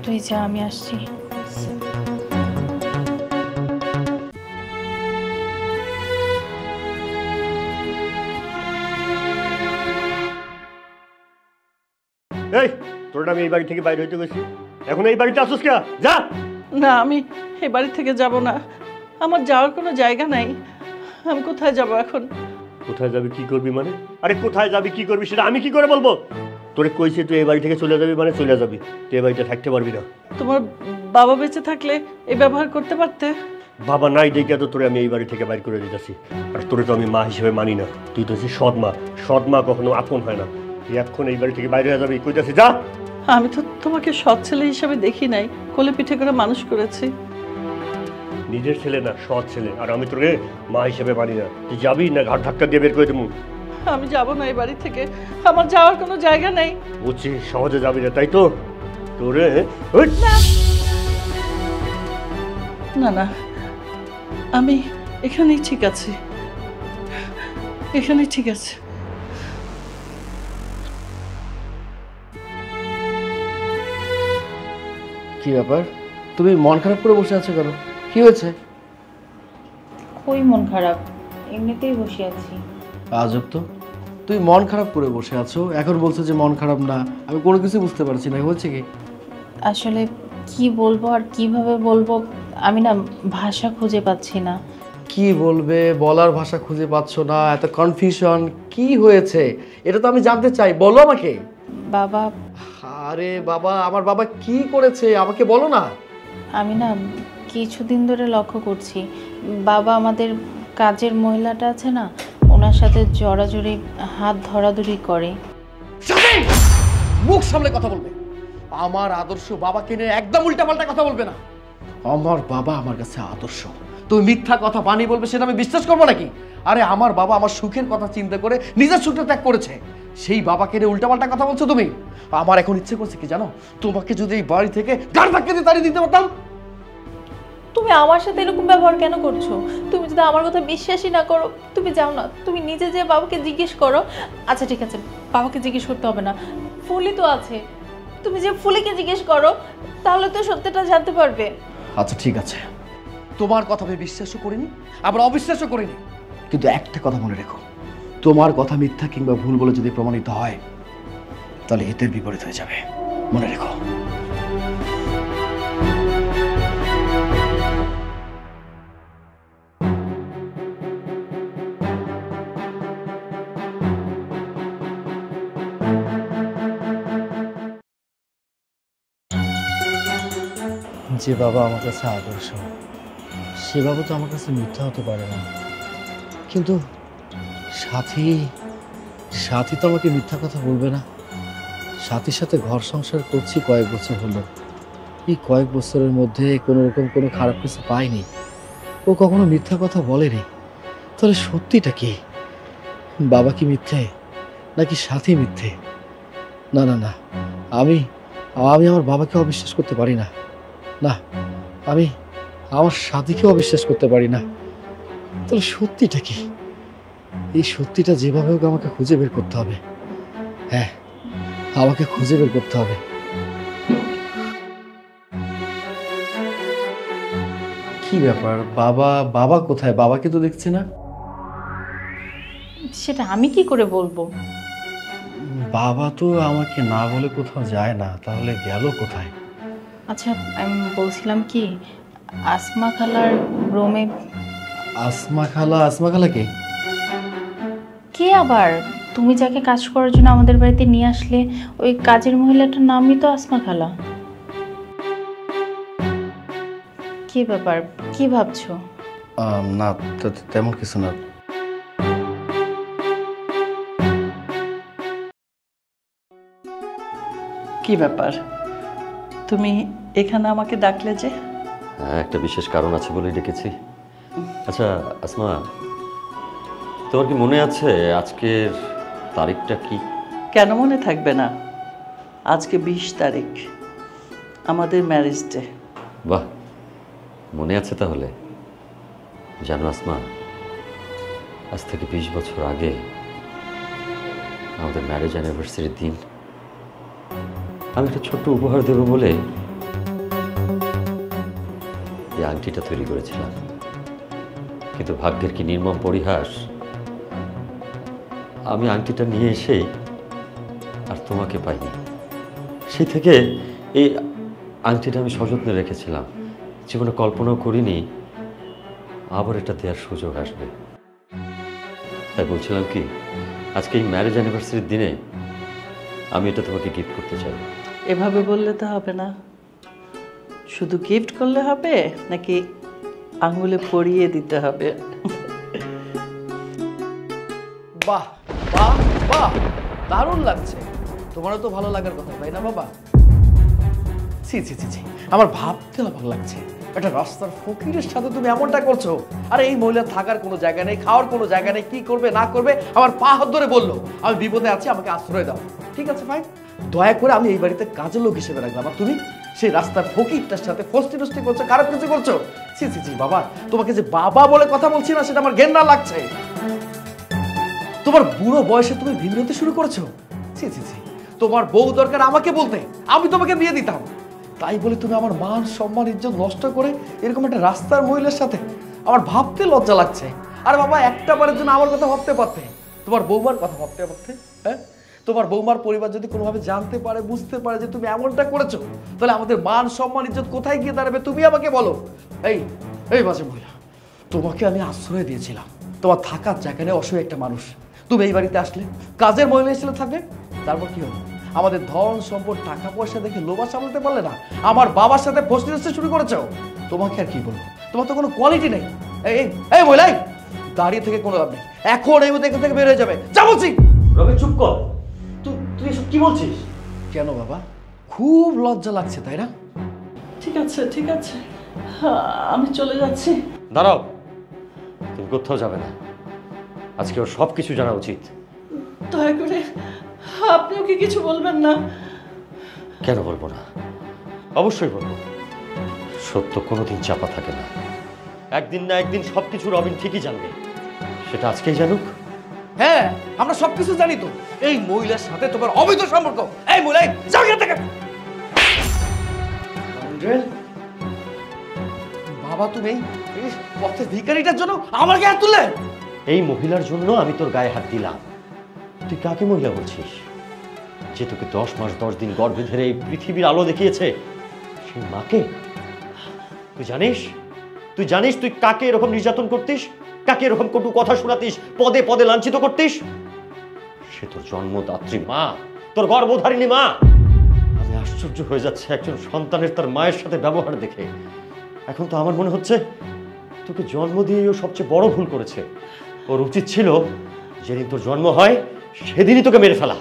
তুই যা, আমি আসছি। এই তোরা আমি এই বাড়ি থেকে বাইরে হইতে গেছি, এখন এই বাড়িতে আসছিস কে? যা। না, আমি এ বাড়ি থেকে যাব না। আমার যাওয়ার কোনো জায়গা নাই। আমি কোথায় যাব এখন? কোথায় যাবি, কি করবি মানে? আরে কোথায় যাবি কি করবি সেটা আমি কি করে বলবো? তোরে কইছি তুই এই বাড়ি থেকে চলে যাবি মানে চলে যাবি, তুই এই বাড়িতে থাকতে পারবি না। তোমার বাবা বেঁচে থাকলে এই ব্যবহার করতে পারতে। বাবা নাই দেখে তো তোরে আমি এই বাড়ি থেকে বাইর করে দিতেছি। আর তোরে তো আমি মা হিসেবে মানি না, তুই তো হচ্ছিস সৎ মা। সৎ মা কখনো আপন হয় না। তুই এখন এই বাড়ি থেকে বাইরে হয়ে যাবি, কইতাছি যা। আমি তো তোমাকে সৎ ছেলে হিসেবে দেখি নাই, কোলে পিঠে করে মানুষ করেছি। নিজের ছেলে না, সৎ ছেলে, আর আমি তোরে মা হিসেবে মানি না। তুই যাবি না ঘাট ধাক্কা দিয়ে বের করে দেবো? আমি যাব না এই বাড়ি থেকে, আমার যাওয়ার কোনো জায়গা নেই। বুঝছি সহজে যাবি না তাই তো? তোরে ওই! না না, আমি এখানেই ঠিক আছি, এখানেই ঠিক আছে। কি ব্যাপার, তুমি মন খারাপ করে বসে আছো কেন? কি হয়েছে? কই মন খারাপ, এমনিতেই বসে আছি। আজব তো, তুই মন খারাপ করে বসে আছো, এখন বলছো যে মন খারাপ না। আমি কোনো কিছু বুঝতে পারছি না, হচ্ছে কি? আসলে কি বলবো আর কিভাবে বলবো, আমি না ভাষা খুঁজে পাচ্ছি না। কি বলবে, বলার ভাষা খুঁজে পাচ্ছ না, এত কনফিউশন কি হয়েছে? এটা তো আমি জানতে চাই, বলো আমাকে। বাবা, আরে বাবা, আমার বাবা কি করেছে আমাকে বলো না। আমি না কিছুদিন ধরে লক্ষ্য করছি বাবা আমাদের কাজের মহিলাটা আছে না, ওনার সাথে জড়াজড়ি হাত ধরাধরি করে। মুখ সামলে কথা বলবে। আমার আদর্শ বাবাকে নিয়ে একদম উল্টাপাল্টা কথা বলবে না। আমার বাবা আমার কাছে আদর্শ, তুমি মিথ্যা কথা বানিয়ে বলবে সেটা আমি বিশ্বাস করবো নাকি? আরে আমার বাবা আমার সুখের কথা চিন্তা করে নিজের সুখটা ত্যাগ করেছে, সেই বাবাকে নিয়ে উল্টাপাল্টা কথা বলছো তুমি। আমার এখন ইচ্ছে করছে কি জানো, তোমাকে যদি এই বাড়ি থেকে গাড় ধাক্কা দিয়ে তাড়িয়ে দিতে পারতাম। তুমি আমার সাথে এরকম ব্যবহার কেন করছো? তুমি যদি আমার কথা বিশ্বাসই না করো, তুমি যাও না, তুমি নিজে যে বাবাকে জিজ্ঞেস করো। আচ্ছা ঠিক আছে, বাবাকে জিজ্ঞেস করতে হবে না, ফুলি তো আছে, তুমি যে ফুলিকে জিজ্ঞেস করো, তাহলে তো সত্যিটা জানতে পারবে। আচ্ছা ঠিক আছে, তোমার কথা আমি বিশ্বাসও করিনি আবার অবিশ্বাসও করিনি, কিন্তু একটা কথা মনে রেখো, তোমার কথা মিথ্যা কিংবা ভুল বলে যদি প্রমাণিত হয় তাহলে হিতের বিপরীত হয়ে যাবে, মনে রেখো। যে বাবা আমার কাছে আদর্শ, সে বাবা তো আমার কাছে মিথ্যা হতে পারে না, কিন্তু সাথী সাথী তো আমাকে মিথ্যা কথা বলবে না। সাথীর সাথে ঘর সংসার করছি কয়েক বছর হলো, এই কয়েক বছরের মধ্যে কোনো রকম কোনো খারাপ কিছু পাইনি, ও কখনো মিথ্যা কথা বলেনি। তাহলে সত্যিটা কি? বাবা কি মিথ্যে নাকি সাথী মিথ্যে? না না না, আমি আমি আমার বাবাকে অবিশ্বাস করতে পারি না, না আমি আমার সাথীকেও অবিশ্বাস করতে পারি না। তাহলে সত্যিটা কি? এই সত্যিটা যেভাবে হোক আমাকে খুঁজে বের করতে হবে। হ্যাঁ, আমাকে খুঁজে বের করতে হবে। কি ব্যাপার, বাবা বাবা কোথায়? বাবাকে তো দেখছি না। সেটা আমি কি করে বলবো? বাবা তো আমাকে না বলে কোথাও যায় না, তাহলে গেল কোথায়? আচ্ছা আমি বলছিলাম কি, আসমা খালার রুমে। আসমা খালা? আসমা খালা কে? কে আবার? তুমি যাকে কাজ করার জন্য আমাদের বাড়িতে নিয়ে আসলে, ওই কাজের মহিলাটার নামই তো আসমা খালা। কি ব্যাপার, কি ভাবছো? না তেমন কিছু না। কি ব্যাপার, তুমি এখানে আমাকে ডাকলে যে? হ্যাঁ, একটা বিশেষ কারণ আছে বলেই ডেকেছি। আচ্ছা আসমা, তোমার কি মনে আছে আজকের তারিখটা কি? কেন মনে থাকবে না? আজকে 20 তারিখ, আমাদের ম্যারেজ ডে। বাহ, মনে আছে তাহলে। জানো আসমা, আজ থেকে 20 বছর আগে আমাদের ম্যারেজ অ্যানিভার্সারির দিন আমি একটা ছোট্ট উপহার দেবো বলে এই আংটিটা তৈরি করেছিলাম, কিন্তু ভাগ্যের কি নির্মম পরিহাস, আমি আংটিটা নিয়ে এসেই আর তোমাকে পাইনি। সেই থেকে এই আংটিটা আমি সযত্নে রেখেছিলাম, জীবনে কল্পনাও করিনি আবার এটা দেওয়ার সুযোগ আসবে। তাই বলছিলাম কি, আজকে এই ম্যারেজ অ্যানিভার্সারির দিনে আমি এটা তোমাকে গিফট করতে চাই। এভাবে বললে তো হবে না। শুধু গিফট করলে হবে নাকি আঙ্গুলে পরিয়ে দিতে হবে? বাহ বাহ বাহ, দারুণ লাগছে। তোমারও তো ভালো লাগার কথা, তাই না বাবা? ছি ছি ছি ছি, আমার ভাবতে ভালো লাগছে, একটা রাস্তার ফকিরের সাথে তুমি এমনটা করছো। আর এই মহিলা থাকার কোনো জায়গা নেই, খাওয়ার কোনো জায়গা নেই, কি করবে না করবে আমার পা হাত ধরে বললো আমি বিপদে আছি, আমাকে আশ্রয় দাও। ঠিক আছে ভাই, দয়া করে আমি এই বাড়িতে কাজের লোক হিসেবে রাখলাম, আর তুমি সেই রাস্তার ফকিরটার সাথে ফস্টি টস্টি করছো, খারাপ কিছু করছো। ছি ছি ছি বাবা, তোমাকে যে বাবা বলে কথা বলছি না সেটা আমার ঘেন্না লাগছে। তোমার বুড়ো বয়সে তুমি ভিড় হতে শুরু করেছো। ছি ছি ছি, তোমার বউ দরকার আমাকে বলতে, আমি তোমাকে বিয়ে দিতাম। তাই বলে তুমি আমার মান সম্মান ইজ্জত নষ্ট করে এরকম একটা রাস্তার মহিলার সাথে, আমার ভাবতে লজ্জা লাগছে। আর বাবা, একটা বারের জন্য আমার কথা ভাবতে পারতে, তোমার বৌমার কথা ভাবতে পারতে। হ্যাঁ, তোমার বৌমার পরিবার যদি কোনোভাবে জানতে পারে, বুঝতে পারে যে তুমি এমনটা করেছো, তাহলে আমাদের মান সম্মান ইজ্জত কোথায় গিয়ে দাঁড়াবে তুমি আমাকে বলো। এই এই বাজে মহিলা, তোমাকে আমি আশ্রয় দিয়েছিলাম, তোমার থাকার জায়গা নেই, অসহায় একটা মানুষ। তুমি এই বাড়িতে আসলে, কাজের মহিলা এসে থাকবে, তারপর কি হলো? আমাদের ধন সম্পদ টাকা পয়সা দেখে লোভা সামলাতে পারলে না, আমার বাবার সাথে ফস্টি টস্টি শুরু করেছো। তোমাকে আর কি বলবো, তোমার তো কোনো কোয়ালিটি নেই। এই এই মহিলা, দাঁড়িয়ে থেকে কোনো লাভ নেই, এখন এই মধ্যে এখান থেকে বের হয়ে যাবে, যা বলছি। রবি চুপ কর, তুই এসব কি বলছিস? কেন বাবা, খুব লজ্জা লাগছে তাই না? ঠিক আছে ঠিক আছে, আমি চলে যাচ্ছি। দাঁড়াও, তুমি কোথাও যাবে না, আজকে ওর সব কিছু জানা উচিত। দয়া করে আপনিও কি কিছু বলবেন না? কেন বলবো না, অবশ্যই বলবো। সত্য কোনোদিন চাপা থাকে না, একদিন না একদিন সবকিছু রবিন ঠিকই জানবে, সেটা আজকেই জানুক। হ্যাঁ, আমরা সবকিছু জানি তো। এই মহিলার সাথে তোমার অবৈধ সম্পর্ক। এই মহিলা, যাও এখান থেকে। বাবা, তুমি এই পথের ভিখারিটার জন্য আমার গায়ে হাত তুললে? এই মহিলার জন্য আমি তোর গায়ে হাত দিলাম। তুই কাকে মহিলা বলছিস? যে তোকে 10 মাস 10 দিন গর্ভে ধরে এই পৃথিবীর আলো দেখিয়েছে, সেই মাকে? তুই জানিস তুই কাকে এরকম নির্যাতন করতিস, কাকে এরকম কটু কথা শোনাতিস, পদে পদে লাঞ্ছিত করতিস? সে তোর জন্মদাত্রী মা, তোর গর্ভধারিণী মা। আমি আশ্চর্য হয়ে যাচ্ছে একজন সন্তানের তার মায়ের সাথে ব্যবহার দেখে। এখন তো আমার মনে হচ্ছে তোকে জন্ম দিয়েও সবচেয়ে বড় ভুল করেছে। ওর উচিত ছিল যেদিন তোর জন্ম হয় সেদিনই তোকে মেরে ফেলা।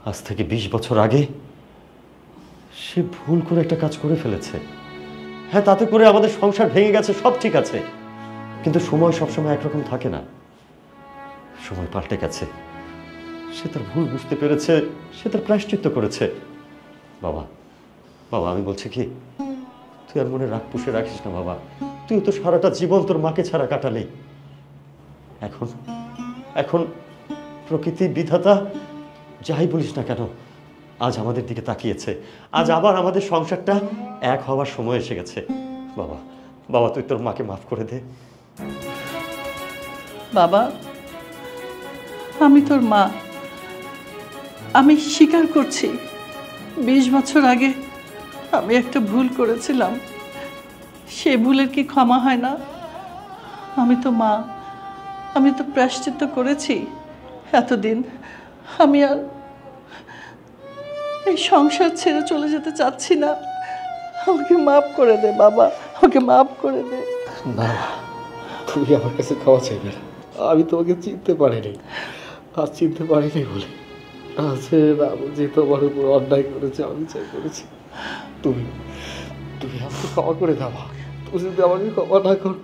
আজ থেকে 20 বছর আগে সে ভুল করে একটা কাজ করে ফেলেছে। হ্যাঁ, তাতে করে আমাদের সংসার ভেঙে গেছে, সব ঠিক আছে, কিন্তু সময় সবসময় একরকম থাকে না, সময় পাল্টে গেছে। সে তার ভুল বুঝতে পেরেছে, সে তার প্রায়শ্চিত্ত করেছে। বাবা বাবা, আমি বলছি কি, তুই আর মনে রাগ পুষে রাখিস না বাবা। তুই তো সারাটা জীবন তোর মাকে ছাড়া কাটালি। এখন এখন প্রকৃতি বিধাতা যাই বলিস না কেন, আজ আমাদের দিকে তাকিয়েছে, আজ আবার আমাদের সংসারটা এক হওয়ার সময় এসে গেছে। বাবা বাবা, তুই তোর মাকে মাফ করে দে। বাবা, আমি তোর মা, আমি স্বীকার করছি 20 বছর আগে আমি একটা ভুল করেছিলাম। সে ভুলের কি ক্ষমা হয় না? আমি তো মা, আমি তো প্রায়শ্চিত্ত করেছি এতদিন। আমি আর এই সংসার ছেড়ে চলে যেতে চাচ্ছি না। আমাকে মাফ করে দে বাবা, আমাকে মাফ করে দে। না, তুমি আমার কাছে ক্ষমা চাইবে না। আমি তোমাকে চিনতে পারিনি, আর চিনতে পারিনি বলে আছে বাবু, যে তোমার উপর অন্যায় করেছে, অবিচার করেছে। তুমি তুমি আমাকে ক্ষমা করে দাও। তুমি যদি আমাকে ক্ষমা না করো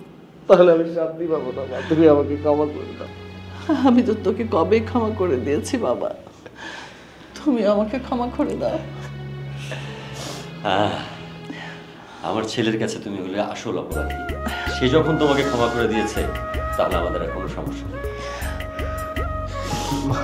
তাহলে আমি শান্তি পাবো না। মা, তুমি আমাকে ক্ষমা করে দাও। আমি তো তোকে কবে ক্ষমা করে দিয়েছি বাবা, তুমি আমাকে ক্ষমা করে দাও। আমার ছেলের কাছে তুমি হলে আসল অপরাধী। সে যখন তোমাকে ক্ষমা করে দিয়েছে তাহলে আমাদের আর কোনো সমস্যা নেই। মা,